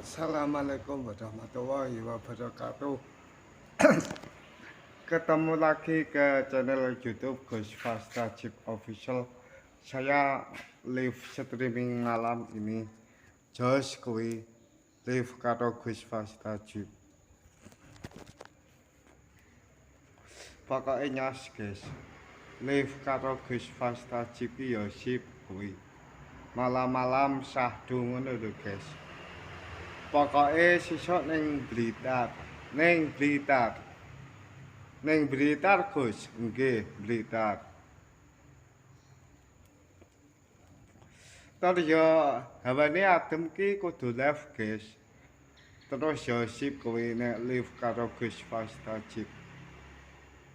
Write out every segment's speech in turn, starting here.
Assalamualaikum warahmatullahi wabarakatuh. Ketemu lagi ke channel YouTube Gus Fastajib Official. Saya live streaming malam ini. Jos kuwi live karo Gus Fastajib. Pokoknya nyos guys. Live karo Gus Fastajib ya sip kuwi. Malam-malam syahdu ngono lho guys. Pokoknya sisok neng Blitar, neng Blitar Gus, nggih Blitar. Terus yo hawane adem ki kudu live guys. Terus yo sip kuwi nek live karo Gus Fastajib.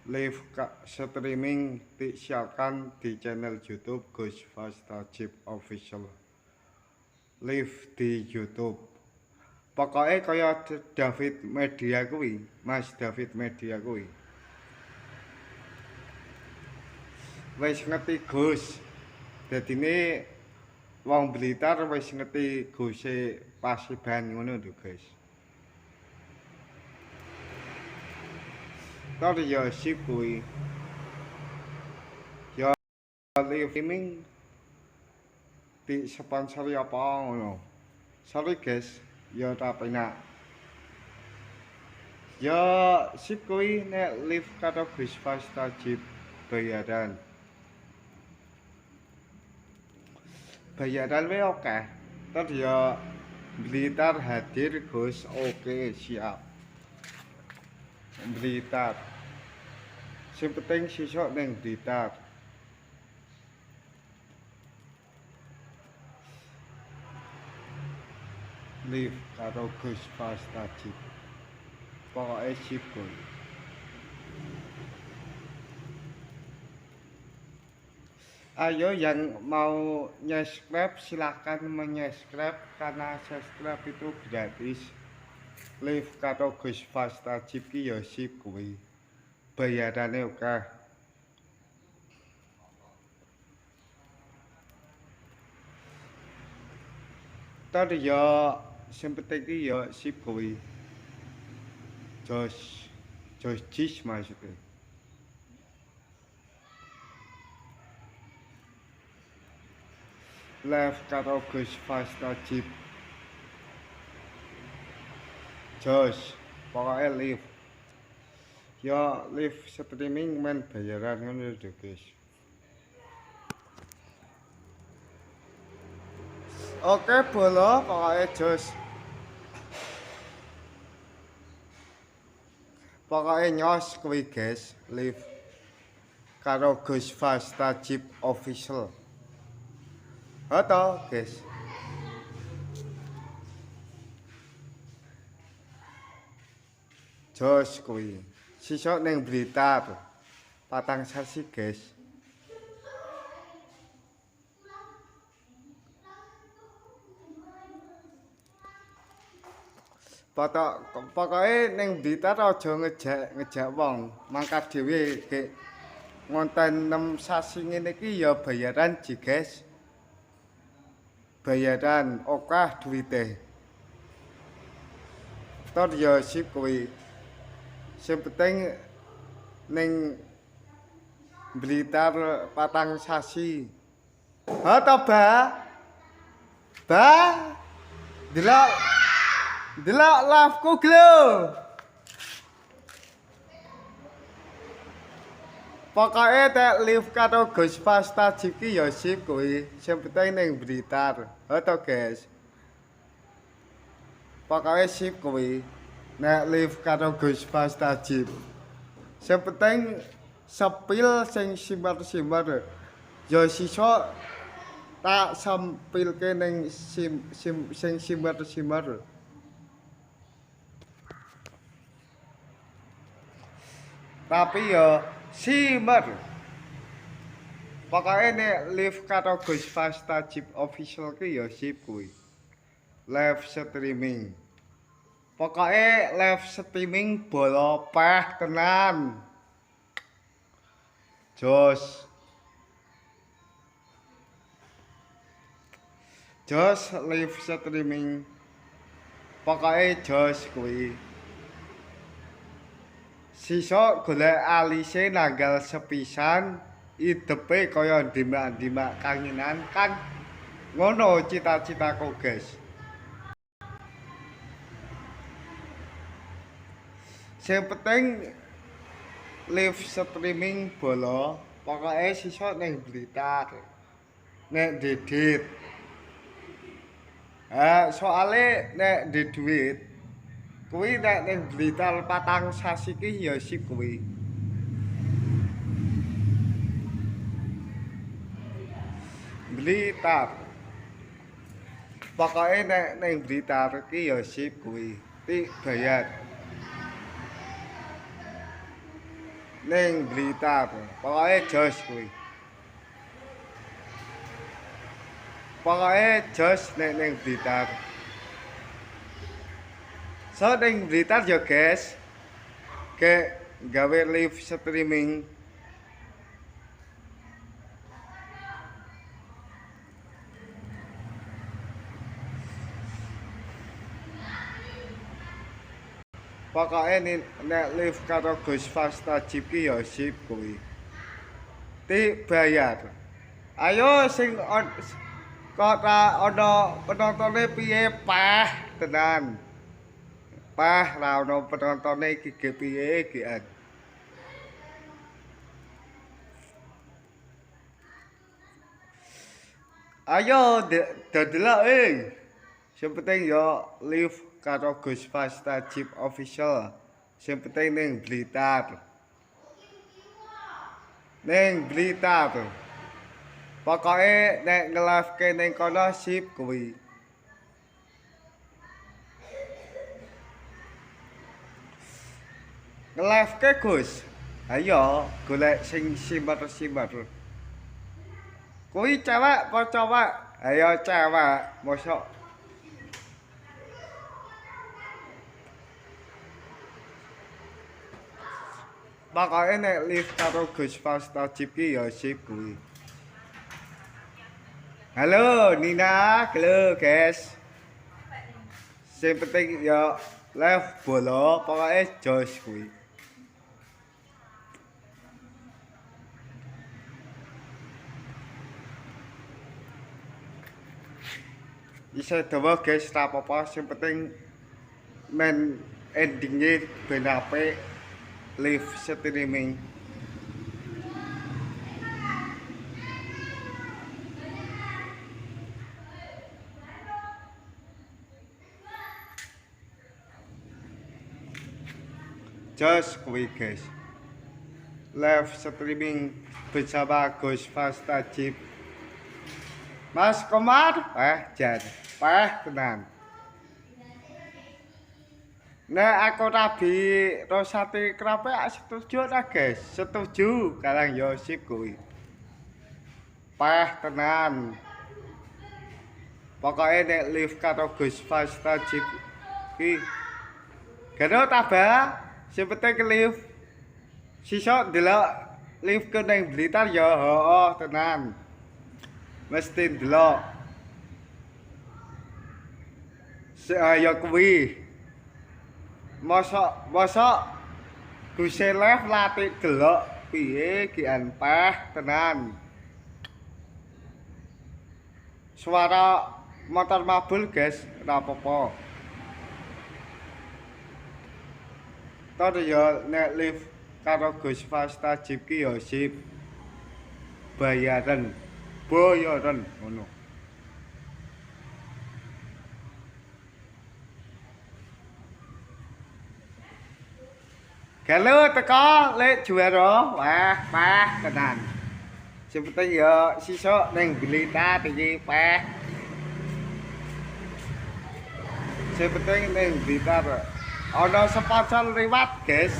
Live streaming disiarkan di channel YouTube Gus Fastajib Official. Live di YouTube. Pokoknya kaya David Media kuwi, Mas David Media kuwi. Wis ngerti Gus. Dadine wong Blitar wis ngerti Guse Pasiban ngono lho, guys. Tar ya sip kuwi. Ya live streaming di sponsori apa ngono. Sorry guys. Ya tak penak. Ya sip kuwi nek live karo Gus Fastajib bayaran. Bayaran wae oke. Terus ya Blitar hadir Gus, oke siap. Blitar. Sing penting sisok ning Blitar. Live karo Gus Fastajib. Pokoknya sip kuwi. Ayo yang mau subscribe silahkan menyubscribe karena subscribe itu gratis. Live karo Gus Fastajib ki ya sip kuwi. Bayarane oke. Tadi ya sing penting ki ya sip kuwi. Jos jis maksudnya. Live karo Gus Fastajib. Jos, pokoknya live. Ya live streaming men bayaran ngono lho guys. Oke bolo pokoknya jos. Pokoknya nyos kuwi guys, live karo Gus Fastajib Official. Halo guys. Jos kuwi. Sisok ning Blitar. Patang sasi guys. Pokoknya ning Blitar aja ngejak wong, mangkat dhewe gek ngonten 6 sasi ngene iki ya bayaran ji guys. Bayaran okah duwite. Tor ya sip kuwi. Sing penting ning Blitar patang sasi. Ha to, Ba? Ba? Delok live-ku glo. Pokoknya tek live karo Gus Fastajib ki ya sip kuwi. Sing penting ning Blitar. Halo guys. Pokoknya sip kuwi. Nek live karo Gus Fastajib. Sing penting sepil sing simbar-simbar. Ya sisa tak sampilke ning sing simbar-simbar. Tapi ya simbar. Pokoknya nek live karo Gus Fastajib Official ki ya sip kuwi. Live streaming. Pokoknya live streaming bolo peh tenan. Jos live streaming Pokoke jos kuwi. Sisuk golek alise nanggal sepisan idepe kaya ndimak-ndimak kanginan kan ngono cita-citaku guys. Sing penting live streaming bola pokoke sisuk ning Blitar nek Didit soale nek di duit kuwi nek ning Blitar patang sasi ki ya sip kuwi Blitar pokoke nek ning Blitar ki ya sip kuwi ti bayar ning Blitar pokoke jos kuwi pokoke jos nek ning Blitar so ning Blitar yo guys ke gawe live streaming pokoke nek live karo Gus Fasta Jip ki ya sip kuwi ti bayar ayo sing kok ana penontone piye pah tenan pah ra ono penontone iki piye iki ayo delok sing penting yo live karo Gus Fasta Jip official sing penting ning Blitar pokoke nek nge-live ning kono sip kuwi nge-live ke Gus ayo golek sing simmer kuwi cewek apa cowok ayo cewek mosok pokoke nek live karo Gus Fasta Jip ki ya sip kuwi halo Nina halo guys sing penting ya live bola pokoke jos kuwi bisa dawa guys ra apa-apa sing penting men endinge ben apik live streaming just kuwi guys live streaming bersama Gus Fasta Jip Mas Komar jan tenan nek aku rabi Rosati Krape setuju ta guys setuju karang yo sip kuwi tenan pokoke nek live karo Gus Fasta Jip ki gado tabah sing penting live sisuk delok live ke ning Blitar ya hooh tenan mesti delok ya kuwi mosok Guse live latih delok piye gian tenan suara motor mabul guys ora apa-apa tadi ya nek live karo Gus Fasta Jip ki ya sip bayaran ngono kalau teko lek juara wah tenan sing penting ya sisuk ning Blitar iki sing penting ning Blitar ana sponsor liwat guys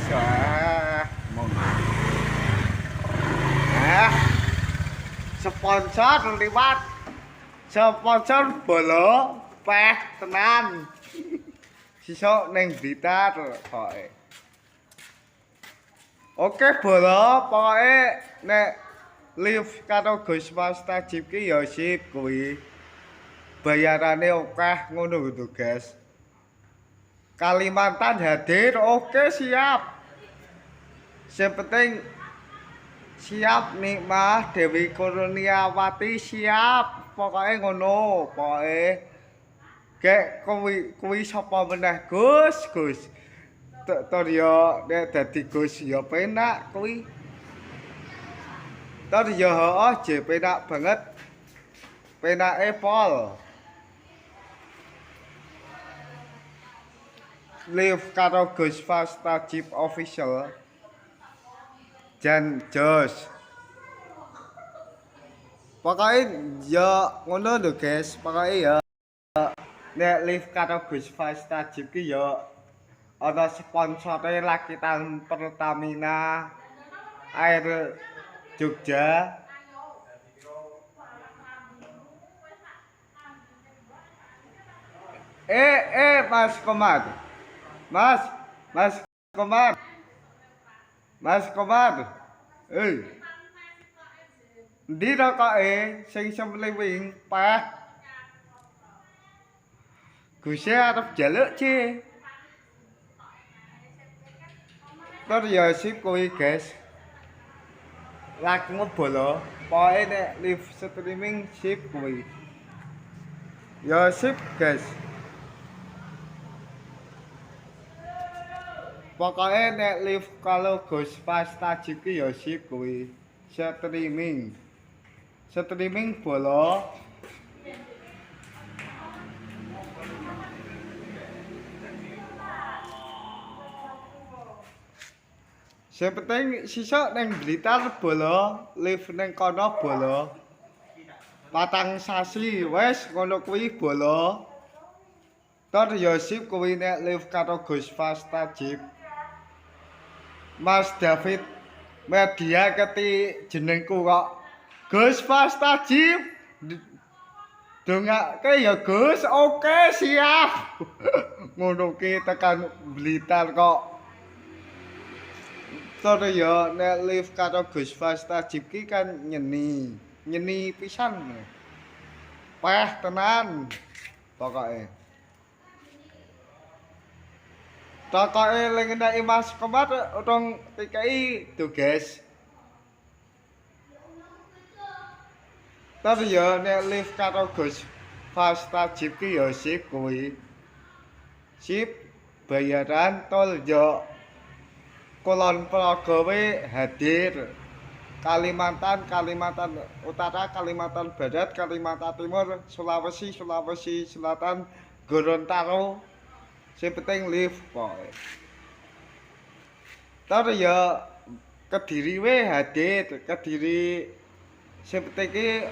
sponsor liwat sponsor bola tenan sisuk ning Blitar pokoke oke bola pokoke nek live karo Gus Fasta Jip ki ya sip kuwi bayarane akeh ngono gitu guys Kalimantan hadir, oke siap. Yang penting siap Nikmah Dewi Kurniawati siap. Pokoknya ngono, pokoknya kayak kuwi sapa meneh Gus, Gus. Tor yo nek dadi Gus yo penak kuwi. Tor yo heeh je penak banget. Penake pol. Live karo Gus Fastajib official. Jan Jos. Pokoknya ya ngono lho guys, pokoknya ya nek live karo Gus Fastajib ki ya ana sponsore Rakitan Pertamina Air Jogja. Mas Komar. Mas Komar. Mas Komar. Ndi rokoke sing semliwing pah. Guse arep njaluk C. Tur ya sip kuwi guys. Lagi ngebolo, pokoke nek live streaming sip kuwi. Ya sip guys. Pokoknya nek live kalau Gus Fastajib ki ya sip kuwi. Streaming bola. Sing penting sisa neng Blitar bola, live neng kono bola. Patang sasi wes ngono kuwi bola. Tor ya sip kuwi nek live karo Gus Fastajib. Mas David media keti jenengku kok Gus Fastajib. Dongake ya Gus, oke siap. Ngono ki tekan Blitar kok. Tur ya nek live karo Gus Fastajib ki kan nyeni pisan. Peh tenan pokoke. Tokoke lengene Mas Komar utang TKI tuh guys. Tapi ya nek live karo Gus Fastajib ki ya sip kuwi. Sip bayaran tol yo Kulon Progo hadir. Kalimantan Utara, Kalimantan Barat, Kalimantan Timur, Sulawesi Selatan, Gorontalo. Sing penting live pokoke. Tar ya Kediri hadir, Kediri sing penting ki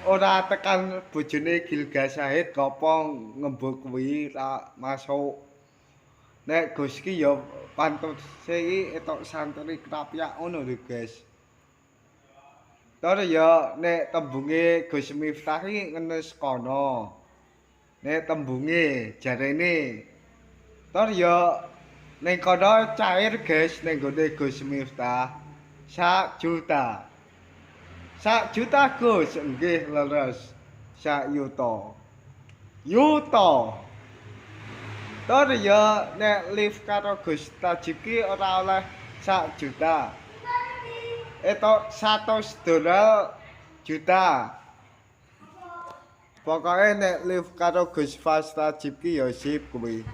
ora tekan bojone Gilga Syahid kopong ngembuk kuwi ra masuk. Nek Gus ki ya pantut iki etok santri krapyak ngono lho guys. Tar ya nek tembunge Gus Miftah ki ngenes kono. Nek tembunge jarene tar ya ning kono cair guys ning gone Gus Miftah 1 juta. 1 juta Gus nggih leres 1 yuto. Tar ya nek live karo Gus Tajib ki ora oleh 1 juta. Etok $100 juta. Pokoknya nek live karo Gus Fastajib ki ya sip kuwi.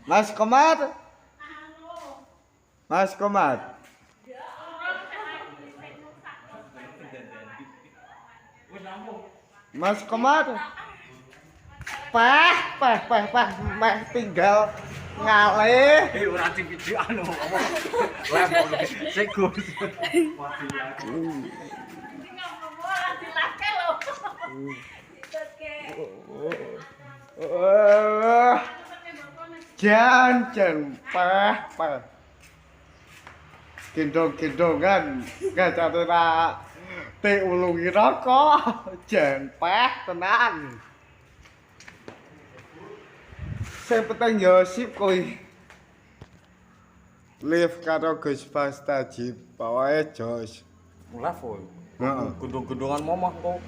Mas Komar. Mas Komar. Mas Komar. Meh tinggal ngalih. Ora di video anu apa. Level sik Gus. Jan peh. Gendong-gendongan gajah te ulungi rokok. Jan peh tenan. Sing penting ya sip kuwi. Live karo Gus Fastajib, pokoke jos. Level. Heeh. Gendong-gendongan momah kok.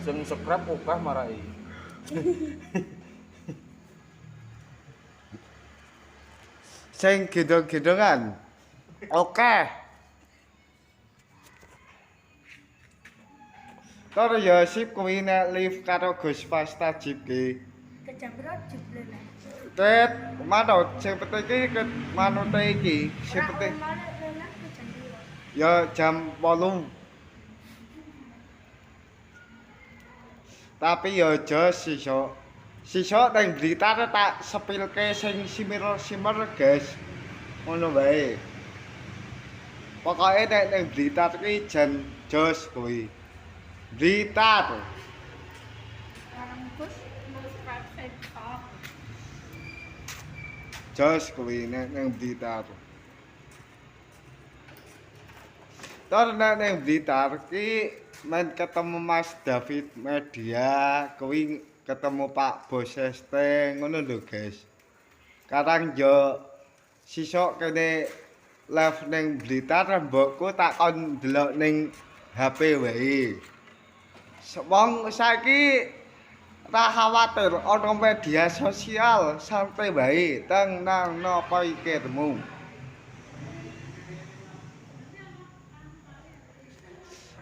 Sing subscribe akeh marai. sing gendong-gendongan. Oke. Tur ya sip kuwi nek live karo Gus Fast Tajib ki. Kejambro jublene. Tet manut sing penting iki manute iki, sing penting ya jam 8. Tapi ya aja sisuk. Sisuk nang Blitar tak sepilke sing simmer guys. Ngono wae. Pokoke nek nang Blitar ki jan jos kuwi. Blitar. Orang bus mau private talk. Jos kuwi nek nang Blitar. Tur nek nang Blitar ki men ketemu Mas David Media, kuwi ketemu Pak Bos Este, ngono lho guys. Karang yo sisuk kene live ning Blitar mbokku tak kon ndelok ning HP wae. Wong saiki ora khawatir ana media sosial, santai wae, tenang napa pikirmu.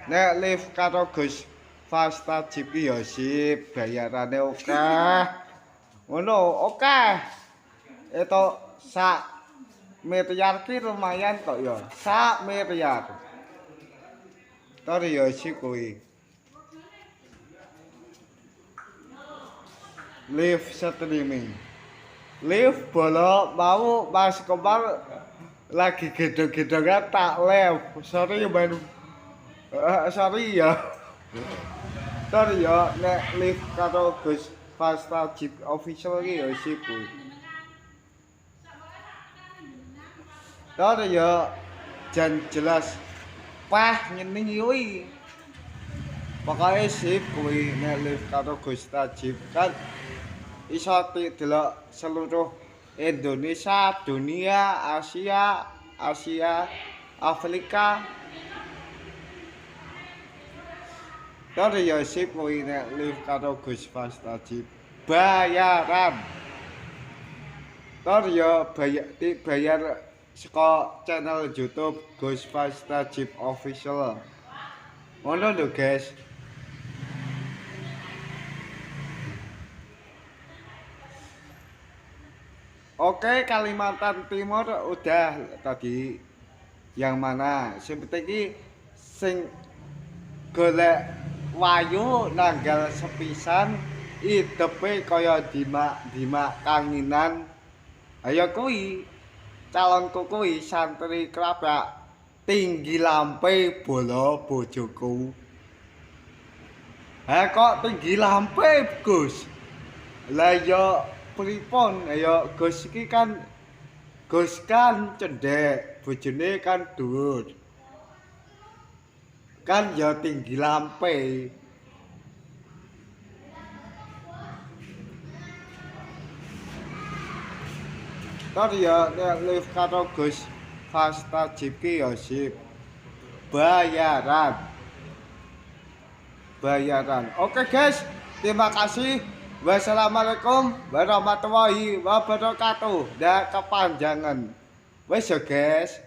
Nek live karo Gus Fast Tajib ki ya sip, bayarane oke. Ngono, oke. Itu sak miliar ki lumayan kok ya. Sak miliar. Tar ya sip kuwi. Live streaming. Live bola mau Mas Komar lagi gedong-gedongan tak live. Sorry main sorry ya. Sorry ya nek live karo Gus Fast Tajib official iki ya sip kuwi. Sorry ya jan jelas pah ngene kuwi. Pokoke sip kuwi nek live karo Gus Tajib kan iso delok seluruh Indonesia, dunia, Asia, Afrika. Tapi ya sip kuwi nek live karo Gus Fast Tajib bayaran. Tar ya bayar saka channel YouTube Gus Fast Tajib official. Ngono lho guys. Oke, Kalimantan Timur udah tadi. Yang mana? Sing penting sing golek wayu nanggal sepisan idepe kaya dimak kanginan. Ayo kuwi calonku kuwi santri kerabak tinggi lampe bola bojoku. Kok tinggi lampe, Gus? Lah ya pripun? Ayo Gus iki kan Gus kan cendhek, bojone kan dhuwur. Kan ya tinggi lampe. Tar ya nek live karo Gus Fast Tajib ki ya sip. Bayaran. Oke guys, terima kasih. Wassalamualaikum warahmatullahi wabarakatuh. Dah kepanjangan. Wes ya guys.